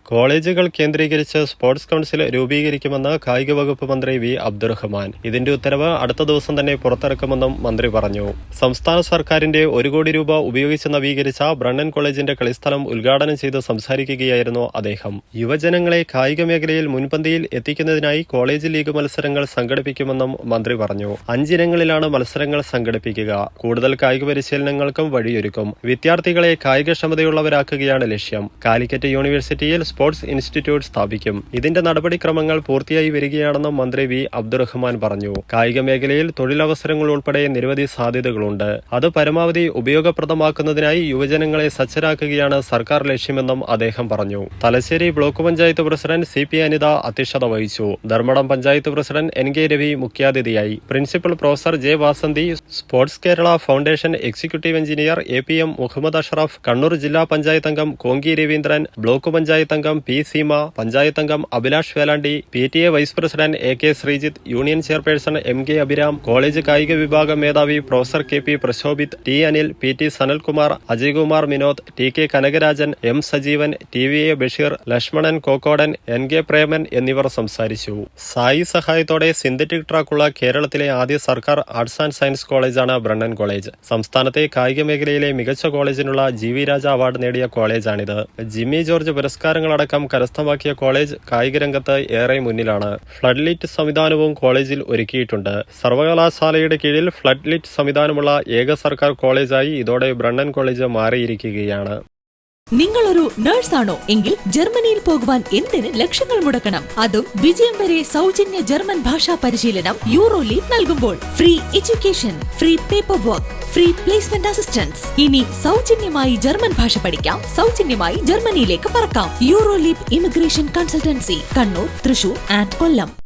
കോളേജുകൾ കേന്ദ്രീകരിച്ച് sports council രൂപീകരിക്കുമെന്ന് കായിക വകുപ്പ് മന്ത്രി വി അബ്ദുറഹ്മാൻ. ഇതിന്റെ ഉത്തരവ് അടുത്ത ദിവസം തന്നെ പുറത്തിറക്കുമെന്നും മന്ത്രി പറഞ്ഞു. സംസ്ഥാന സർക്കാരിന്റെ 1 കോടി രൂപ ഉപയോഗിച്ച് നവീകരിച്ച ബ്രണ്ണൻ കോളേജിന്റെ കളിസ്ഥലം ഉദ്ഘാടനം ചെയ്ത് സംസാരിക്കുകയായിരുന്നു അദ്ദേഹം. യുവജനങ്ങളെ കായിക മേഖലയിൽ മുൻപന്തിയിൽ എത്തിക്കുന്നതിനായി കോളേജ് ലീഗ് മത്സരങ്ങൾ സംഘടിപ്പിക്കുമെന്നും മന്ത്രി പറഞ്ഞു. 5 ഇനങ്ങളിലാണ് മത്സരങ്ങൾ സംഘടിപ്പിക്കുക. കൂടുതൽ കായിക പരിശീലനങ്ങൾക്കും വഴിയൊരുക്കും. വിദ്യാർത്ഥികളെ കായികക്ഷമതയുള്ളവരാക്കുകയാണ് ലക്ഷ്യം. കാലിക്കറ്റ് യൂണിവേഴ്സിറ്റിയിൽ സ്പോർട്സ് ഇൻസ്റ്റിറ്റ്യൂട്ട് സ്ഥാപിക്കും. ഇതിന്റെ നടപടിക്രമങ്ങൾ പൂർത്തിയായി വരികയാണെന്നും മന്ത്രി വി അബ്ദുറഹ്മാൻ പറഞ്ഞു. കായിക മേഖലയിൽ തൊഴിലവസരങ്ങൾ ഉൾപ്പെടെ നിരവധി സാധ്യതകളുണ്ട്. അത് പരമാവധി ഉപയോഗപ്രദമാക്കുന്നതിനായി യുവജനങ്ങളെ സജ്ജരാക്കുകയാണ് സർക്കാർ ലക്ഷ്യമെന്നും അദ്ദേഹം പറഞ്ഞു. Thalassery block panchayat president CP Anitha അധ്യക്ഷത വഹിച്ചു. ധർമ്മടം പഞ്ചായത്ത് പ്രസിഡന്റ് NK രവി മുഖ്യാതിഥിയായി. Principal professor J Vasanthi, sports Kerala foundation executive engineer APM Muhammad Ashraf, Kannur ജില്ലാ പഞ്ചായത്ത് അംഗം കോങ്കി രവീന്ദ്രൻ, ബ്ലോക്ക് പഞ്ചായത്ത് അംഗം P സീമ, പഞ്ചായത്ത് അംഗം Abhilash Velandi, PTA vice president AK Sreejith, union chairperson MK Abhiram, college കായിക വിഭാഗം മേധാവി professor KP Prashobhith, T Anil, PT Sanalkumar, Ajaykumar Vinod, TK Kanakarajan, M Sajeevan, TVA Basheer, Lakshmanan Kokkodan, NK Preman എന്നിവർ സംസാരിച്ചു. സായി സഹായത്തോടെ സിന്തറ്റിക് ട്രാക്കുള്ള കേരളത്തിലെ ആദ്യ സർക്കാർ ആർട്സ് ആൻഡ് സയൻസ് കോളേജാണ് ബ്രണ്ണൻ കോളേജ്. സംസ്ഥാനത്തെ കായിക മേഖലയിലെ മികച്ച കോളേജിനുള്ള GV രാജ അവാർഡ് നേടിയ കോളേജാണിത്. ജിമ്മി ജോർജ് പുരസ്കാരങ്ങളടക്കം കരസ്ഥമാക്കിയ കോളേജ് കായിക രംഗത്ത് ഏറെ മുന്നിലാണ്. ഫ്ലഡ് ലിറ്റ് സംവിധാനവും കോളേജിൽ ഒരുക്കിയിട്ടുണ്ട്. സർവകലാശാലയുടെ കീഴിൽ ഫ്ലഡ് ലിറ്റ് സംവിധാനമുള്ള ഏക സർക്കാർ കോളേജായി ഇതോടെ ബ്രണ്ണൻ കോളേജ് മാറിയിരിക്കുകയാണ്. നിങ്ങളൊരു നഴ്സാണോ എങ്കിൽ ജർമ്മനിയിൽ പോകുവാൻ എന്തിന് ലക്ഷങ്ങൾ മുടക്കണം? അതും വിജയം വരെ സൗജന്യ ജർമ്മൻ ഭാഷാ പരിശീലനം യൂറോലീഗ് നൽകുമ്പോൾ. Free education, free paper work, free placement assistance. ഇനി സൗജന്യമായി ജർമ്മൻ ഭാഷ പഠിക്കാം, സൗജന്യമായി ജർമ്മനിയിലേക്ക് പറക്കാം. Euroleague immigration consultancy, Kannur, Thrissur and Kollam.